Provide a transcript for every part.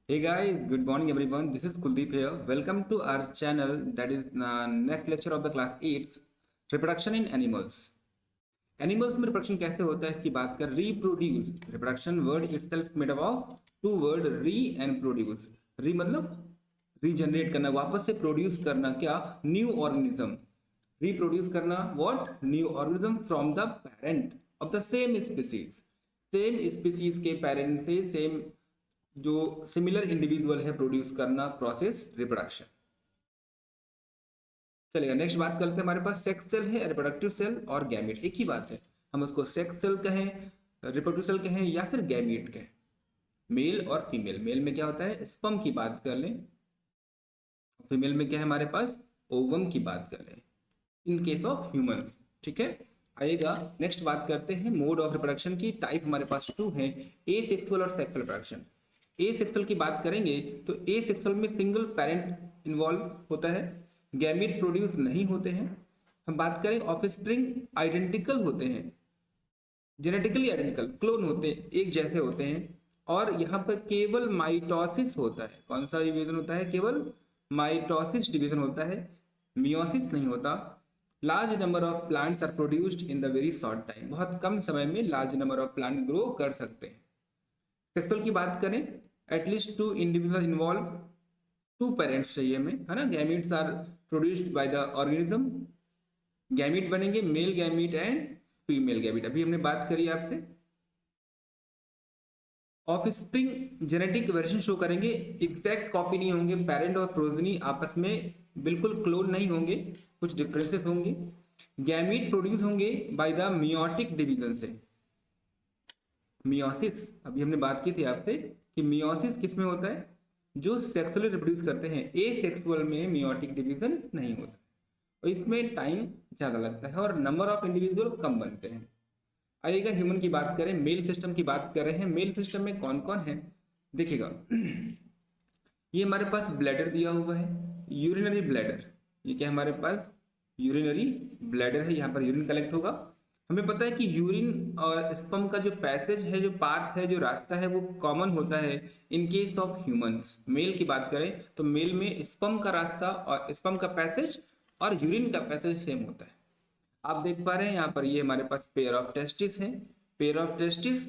Hey guys, good morning everyone. This is Kuldeep here. Welcome to our channel that is next lecture of the class 8 reproduction in animals. Animals में reproduction कैसे होता है इसकी बात कर reproduce reproduction word itself made up of two word re and produce re मतलब regenerate करना वापस से प्रोड्यूस करना क्या न्यू ऑर्गेनिज्म रिप्रोड्यूस करना what new organism from the parent of the same species के पेरेंट से सेम जो सिमिलर इंडिविजुअल है प्रोड्यूस करना प्रोसेस रिप्रोडक्शन। चलेगा नेक्स्ट बात करते हैं हमारे पास सेक्स सेल है रिप्रोडक्टिव सेल और गैमीट एक ही बात है हम उसको सेक्स सेल कहें रिप्रोडक्टिव सेल कहें या फिर गैमीट कहें मेल और फीमेल मेल में क्या होता है स्पर्म की बात कर लें फीमेल में क्या है हमारे पास ओवम की बात कर लें इन केस ऑफ ह्यूमंस ठीक है आएगा नेक्स्ट बात करते हैं मोड ऑफ रिप्रोडक्शन की टाइप हमारे पास टू है ए सेक्सुअल और सेक्सुअल रिप्रोडक्शन ए सेक्सुअल की बात करेंगे तो ए सेक्सुअल में सिंगल पेरेंट इन्वॉल्व होता है गैमीट प्रोड्यूस नहीं होते हैं हम बात करें ऑफस्प्रिंग आइडेंटिकल होते हैं जेनेटिकली आइडेंटिकल क्लोन होते हैं एक जैसे होते हैं और यहाँ पर केवल माइटोसिस होता है कौन सा डिवीजन होता है केवल माइटोसिस डिवीजन होता है मियोसिस नहीं होता large number of plants are produced in the very short time बहुत कम समय में large number of plant grow कर सकते हैं सेक्सुअल की बात करें at least two individual involve two parents चाहिए हमें है ना gametes are produced by the organism gamete बनेंगे male gamete and female gamete अभी हमने बात करी आपसे ऑफस्प्रिंग जेनेटिक वेरिएशन शो करेंगे एग्जैक्ट कॉपी नहीं होंगे पेरेंट और प्रोजनी आपस में बिल्कुल क्लोन नहीं होंगे कुछ डिफरेंसेस होंगे गैमीट प्रोड्यूस होंगे बाय द मियोटिक डिवीजन से मियोसिस अभी हमने बात की थी आपसे कि मियोसिस किस में होता है जो सेक्सुअली रिप्रोड्यूस करते हैं ए सेक्सुअल में मियोटिक डिवीजन नहीं होता और इसमें टाइम ज़्यादा लगता है और नंबर ऑफ इंडिविजुअल कम बनते हैं आइएगा ह्यूमन की बात करें मेल सिस्टम की बात कर रहे हैं मेल सिस्टम में कौन कौन है देखिएगा ये हमारे पास ब्लैडर दिया हुआ है यूरिनरी ब्लैडर ये क्या हमारे पास यूरिनरी ब्लैडर है यहाँ पर यूरिन कलेक्ट होगा हमें पता है कि यूरिन और स्पर्म का जो पैसेज है जो पाथ है जो रास्ता है वो कॉमन होता है in case of humans male की बात करें तो मेल में स्पर्म का रास्ता और स्पर्म का पैसेज और यूरिन का पैसेज सेम होता है आप देख पा रहे हैं यहाँ पर ये हमारे पास पेयर ऑफ टेस्टिस है पेयर ऑफ टेस्टिस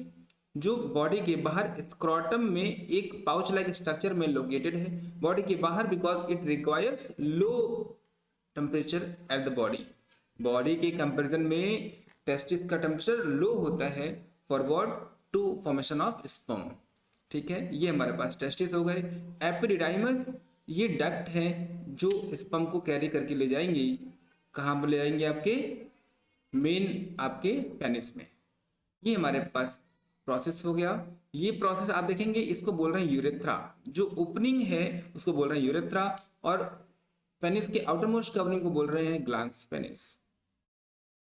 जो बॉडी के बाहर स्क्रोटम में एक पाउच लाइक स्ट्रक्चर में लोकेटेड है बॉडी के बाहर because it requires low temperature at the body के कंपेरिजन में टेस्टिस का टेम्परेचर लो होता है forward to formation of sperm ठीक है ये हमारे पास टेस्टिस हो गए एपिडिडाइमस ये डक्ट है जो स्पर्म को कैरी करके ले जाएंगे कहाँ पर ले जाएंगे आपके मेन आपके पेनिस में ये हमारे पास प्रोसेस हो गया ये प्रोसेस आप देखेंगे इसको बोल रहे हैं यूरेथ्रा जो ओपनिंग है उसको बोल रहे हैं यूरेथ्रा और पेनिस के आउटर मोस्ट कवरिंग को बोल रहे हैं ग्लांस पेनिस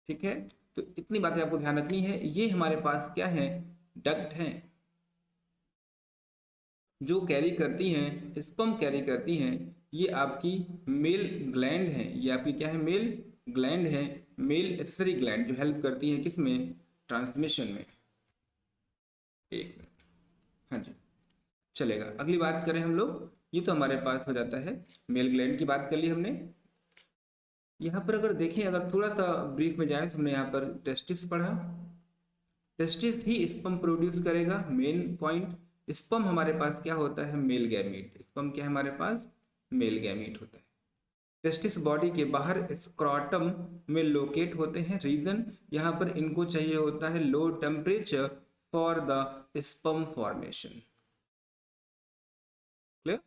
ठीक है तो इतनी बातें आपको ध्यान रखनी है ये हमारे पास क्या है डक्ट हैं जो कैरी करती हैं स्पर्म कैरी करती हैं ये आपकी मेल ग्लैंड है ये आपकी क्या है मेल ग्लैंड है मेल एसेसरी ग्लैंड जो हेल्प करती है किस में ट्रांसमिशन में एक हाँ जी चलेगा अगली बात करें हम लोग ये तो हमारे पास हो जाता है मेल ग्लैंड की बात कर ली हमने यहाँ पर अगर देखें अगर थोड़ा सा ब्रीफ में जाए तो हमने यहाँ पर टेस्टिस पढ़ा टेस्टिस ही स्पर्म प्रोड्यूस करेगा मेन पॉइंट स्पर्म हमारे पास क्या होता है मेल गैमीट स्पर्म क्या है हमारे पास मेल गैमीट होता है टेस्टिस बॉडी के बाहर स्क्रॉटम में लोकेट होते हैं रीजन यहाँ पर इनको चाहिए होता है low temperature for the sperm formation clear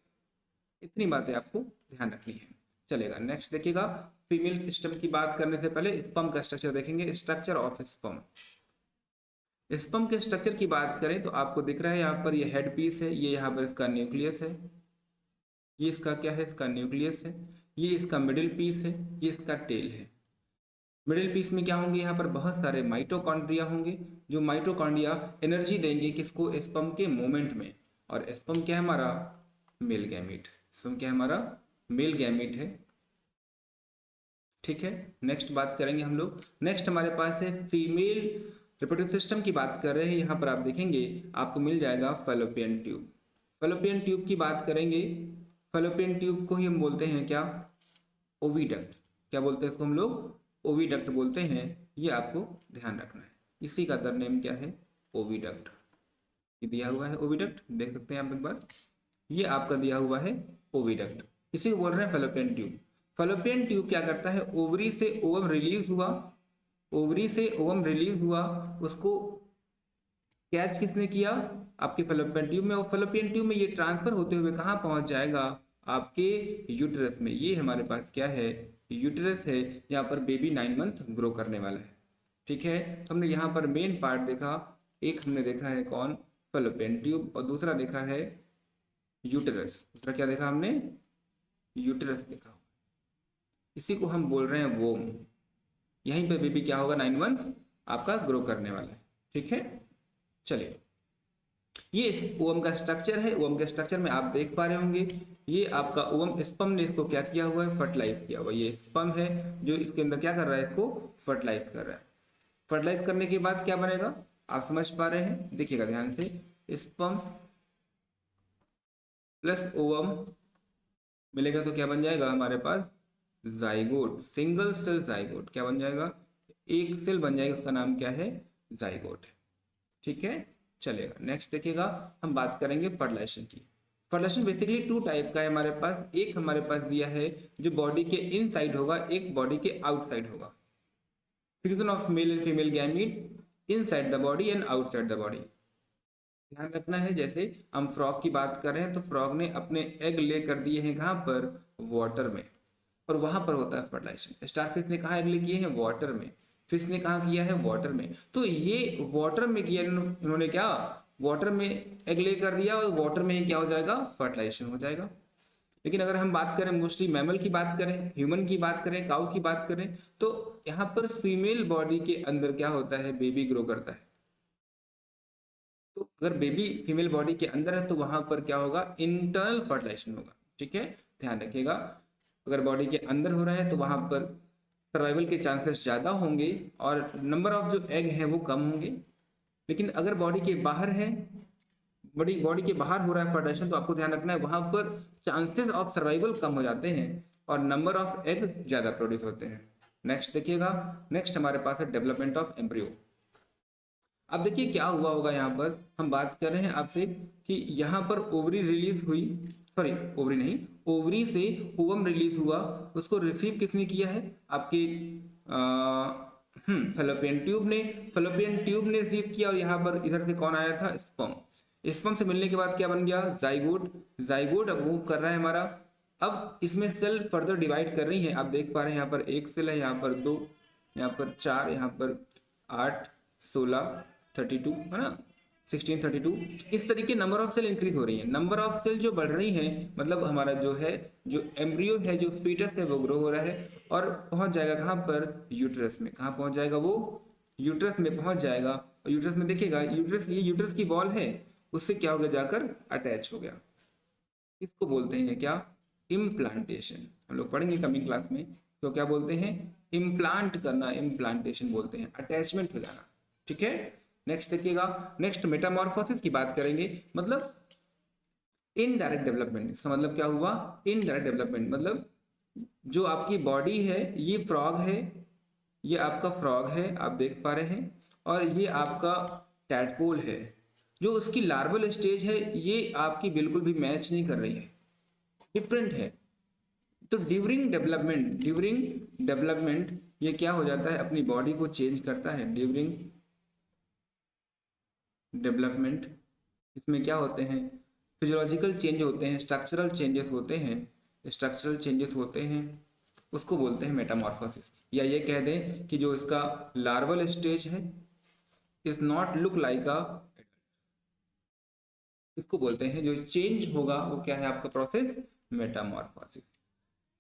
इतनी बातें आपको ध्यान रखनी है चलेगा नेक्स्ट देखिएगा फीमेल सिस्टम की बात करने से पहले स्पर्म का स्ट्रक्चर देखेंगे स्ट्रक्चर ऑफ स्पर्म स्पर्म के स्ट्रक्चर की बात करें तो आपको दिख रहा है यहाँ पर ये हेड पीस है ये यहाँ पर इसका न्यूक्लियस है ये इसका क्या है इसका न्यूक्लियस है ये इसका मिडिल पीस है ये इसका टेल है मिडिल पीस में क्या होंगे यहाँ पर बहुत सारे माइटोकॉन्ड्रिया होंगे जो माइटोकॉन्ड्रिया एनर्जी देंगे किसको स्पर्म के मूवमेंट में और स्पर्म क्या है हमारा मेल गैमीट स्पर्म क्या है हमारा मेल गैमीट है ठीक है नेक्स्ट बात करेंगे हम लोग नेक्स्ट हमारे पास है फीमेल रिप्रोडक्टिव सिस्टम की बात कर रहे हैं यहाँ पर आप देखेंगे आपको मिल जाएगा फैलोपियन ट्यूब फैलोपियन ट्यूब की बात करेंगे, फैलोपियन ट्यूब को ही हम बोलते हैं क्या, ओविडक्ट। क्या बोलते हैं इसको हम लोग, ओविडक्ट बोलते हैं। ये आपको ध्यान रखना है। इसी का अदर नेम क्या है, ओविडक्ट। ये दिया हुआ है ओविडक्ट, देख सकते हैं आप एक बार, ये आपका दिया हुआ है ओविडक्ट। इसी को बोल रहे हैं फैलोपियन ट्यूब। फैलोपियन ट्यूब क्या करता है, ओवरी से ओवम रिलीज हुआ, ओवरी से ओवम रिलीज हुआ, उसको कैच किसने किया, आपके फैलोपियन ट्यूब में, और फैलोपियन ट्यूब में ये ट्रांसफर होते हुए कहाँ पहुंच जाएगा, आपके यूटेरस में। ये हमारे पास क्या है, यूटेरस है, जहाँ पर बेबी 9 मंथ ग्रो करने वाला है। ठीक है, तो हमने यहाँ पर मेन पार्ट देखा, एक हमने देखा है कौन, फैलोपियन ट्यूब, और दूसरा देखा है यूटेरस। दूसरा क्या देखा हमने, यूटेरस देखा। इसी को हम बोल रहे हैं वोम। यहीं पे बेबी क्या होगा, 9 मंथ आपका ग्रो करने वाला है। ठीक है, चलिए, ये ओवम का स्ट्रक्चर है। ओवम के स्ट्रक्चर में आप देख पा रहे होंगे, ये आपका ओवम, स्पर्म ने इसको क्या किया हुआ है, फर्टिलाइज किया हुआ। ये स्पर्म है जो इसके अंदर क्या कर रहा है, इसको फर्टिलाइज कर रहा है। फर्टिलाइज करने के बाद क्या बनेगा, आप समझ पा रहे हैं, देखिएगा ध्यान से, स्पर्म प्लस ओवम मिलेगा तो क्या बन जाएगा हमारे पास, जाइगोट, सिंगल सेल जाइगोट। क्या बन जाएगा, एक सेल बन जाएगा, उसका नाम क्या है, जाइगोट है। ठीक है, चलेगा। नेक्स्ट देखिएगा, हम बात करेंगे फर्टिलाइजेशन की। फर्टिलाइजेशन बेसिकली 2 टाइप का है हमारे पास। एक हमारे पास दिया है जो बॉडी के इनसाइड होगा, एक बॉडी के आउटसाइड होगा। Fusion of male and female gamete inside the body and outside the body. ध्यान रखना है, जैसे हम फ्रॉग की बात कर रहे हैं तो फ्रॉग ने अपने एग ले कर दिए हैं कहाँ पर, वाटर में, और वहां पर होता है फर्टिलाइजेशन। स्टारफिश ने कहा एग ले किए हैं, वाटर में। फिश ने कहा किया है, वाटर में। तो ये वाटर में किया इन्होंने, क्या, वाटर में एग ले कर दिया, और वाटर में ही क्या हो जाएगा, फर्टिलाइजेशन हो जाएगा। लेकिन अगर हम बात करें मोस्टली मैमल की बात करें, ह्यूमन की बात करें, काऊ की बात करें, तो यहाँ पर फीमेल बॉडी के अंदर क्या होता है, बेबी ग्रो करता है। तो अगर बेबी फीमेल बॉडी के अंदर है तो वहां पर क्या होगा, इंटरनल फर्टिलाइजेशन होगा। ठीक है, ध्यान रखिएगा, अगर बॉडी के अंदर हो रहा है तो वहां पर सर्वाइवल के चांसेस ज़्यादा होंगे और नंबर ऑफ जो एग हैं वो कम होंगे। लेकिन अगर बॉडी के बाहर है, बॉडी के बाहर हो रहा है फर्टिलाइजेशन, तो आपको ध्यान रखना है वहां पर चांसेस ऑफ सर्वाइवल कम हो जाते हैं और नंबर ऑफ एग ज़्यादा प्रोड्यूस होते हैं। नेक्स्ट देखिएगा, नेक्स्ट हमारे पास है डेवलपमेंट ऑफ एम्ब्रियो। अब देखिए क्या हुआ होगा, यहाँ पर हम बात कर रहे हैं आपसे कि यहाँ पर ओवरी रिलीज हुई, सॉरी ओवरी नहीं, ओवरी से ओवम रिलीज हुआ, उसको रिसीव किसने किया है, आपके फैलोपियन ट्यूब ने। फैलोपियन ट्यूब ने रिसीव किया और यहाँ पर इधर से कौन आया था, स्पर्म। स्पर्म से मिलने के बाद क्या बन गया, जाइगोट। जाइगोट अब मूव कर रहा है हमारा, अब इसमें सेल फर्दर डिवाइड कर रही है। आप देख पा रहे हैं यहाँ पर 1 सेल है, यहाँ पर 2, यहाँ पर 4, यहाँ पर 8, 16, 32 है ना, 16, 32, इस तरीके नंबर ऑफ सेल इंक्रीज हो रही है। नंबर ऑफ सेल जो बढ़ रही है, मतलब हमारा जो है, जो एम्ब्रियो है, जो फीटस है, वो ग्रो हो रहा है और पहुंच जाएगा कहाँ पर, यूट्रस में। कहाँ पहुंच जाएगा वो, यूट्रस में पहुंच जाएगा। और यूट्रस में देखिएगा, यूट्रस, ये यूट्रस की वॉल है, उससे क्या हो गया, जाकर अटैच हो गया। इसको बोलते हैं क्या, इम्प्लांटेशन। हम लोग पढ़ेंगे कमिंग क्लास में, तो क्या बोलते हैं, इम्प्लांट करना, इम्प्लांटेशन बोलते हैं, अटैचमेंट हो जाना। ठीक है, नेक्स्ट देखिएगा, नेक्स्ट मेटामॉर्फोसिस की बात करेंगे, मतलब इनडायरेक्ट डेवलपमेंट। इसका मतलब क्या हुआ, इनडायरेक्ट डेवलपमेंट, मतलब जो आपकी बॉडी है, ये फ्रॉग है, ये आपका फ्रॉग है, आप देख पा रहे हैं, और ये आपका टैडपोल है। जो उसकी लार्वल स्टेज है, ये आपकी बिल्कुल भी मैच नहीं कर रही है, डिफरेंट है। तो ड्यूरिंग डेवलपमेंट ये क्या हो जाता है, अपनी बॉडी को चेंज करता है। ड्यूरिंग डेवलपमेंट इसमें क्या होते हैं, फिजियोलॉजिकल चेंज होते हैं, स्ट्रक्चरल चेंजेस होते हैं, स्ट्रक्चरल चेंजेस होते हैं, उसको बोलते हैं मेटामॉर्फोसिस। या ये कह दें कि जो इसका लार्वल स्टेज है, इज नॉट लुक लाइक अ, इसको बोलते हैं जो चेंज होगा वो क्या है, आपका प्रोसेस मेटामॉर्फोसिस।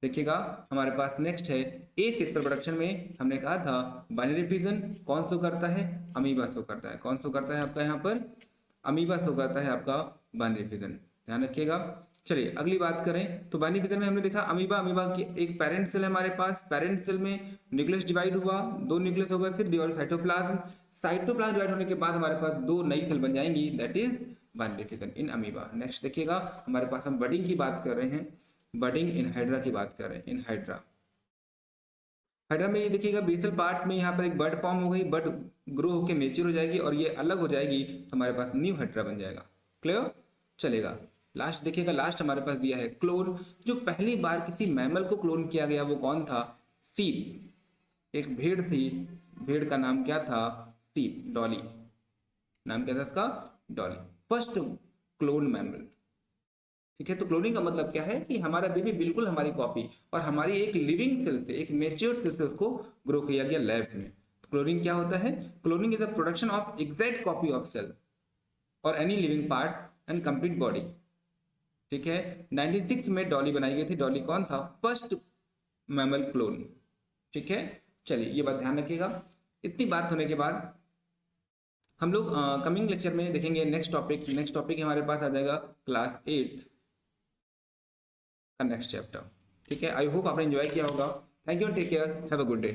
देखिएगा हमारे पास नेक्स्ट है ए सेक्सुअल प्रोडक्शन में हमने कहा था बाइनरी फिजन कौन शो करता है, अमीबा शो करता है। कौन शो करता है आपका, यहाँ पर अमीबा शो करता है आपका बाइनरी फिजन, ध्यान रखिएगा। चलिए अगली बात करें तो बाइनरी फिजन में हमने देखा अमीबा, अमीबा की एक पेरेंट सेल है हमारे पास, पेरेंट सेल में न्यूक्लियस डिवाइड हुआ, 2 न्यूक्लियस हो गए, फिर डिवाइड साइटोप्लाज्म। साइटोप्लाज्म डिवाइड होने के बाद हमारे पास 2 नई सेल बन जाएंगी, that is one division in amoeba. Next देखिएगा हमारे पास हम बडिंग की बात कर रहे हैं, बडिंग इन हाइड्रा की बात कर रहे हैं। इन हाइड्रा, हाइड्रा में ये देखिएगा बेसल पार्ट में यहाँ पर एक बर्ड फॉर्म हो गई, बर्ड ग्रो होकर मेच्योर हो जाएगी और ये अलग हो जाएगी, हमारे पास न्यू हाइड्रा बन जाएगा। क्लियर, चलेगा। लास्ट देखिएगा, लास्ट हमारे पास दिया है क्लोन। जो पहली बार किसी मैमल को क्लोन किया गया वो कौन था? सीप। एक भेड़ थी, भेड़ का नाम क्या था? सीप, डॉली। नाम क्या था इसका? डॉली। First clone mammal. ठीक है, तो क्लोनिंग का मतलब क्या है कि हमारा बेबी बिल्कुल हमारी कॉपी और हमारी एक लिविंग सेल से, एक मेच्योर सेल से उसको ग्रो किया गया लैब में। तो क्लोनिंग क्या होता है? Cloning is the production of exact copy of cell or any living part and complete body. ठीक है, 1906 में डॉली बनाई गई थी। डॉली कौन था? First mammal clone. ठीक है, चलिए ये बात ध्यान रखिएगा। इतनी बात होने के बाद हम लोग कमिंग लेक्चर में देखेंगे नेक्स्ट टॉपिक। नेक्स्ट टॉपिक हमारे पास आ जाएगा क्लास 8 का नेक्स्ट चैप्टर। ठीक है, आई होप आपने एंजॉय किया होगा। Thank you, take care, have a good day.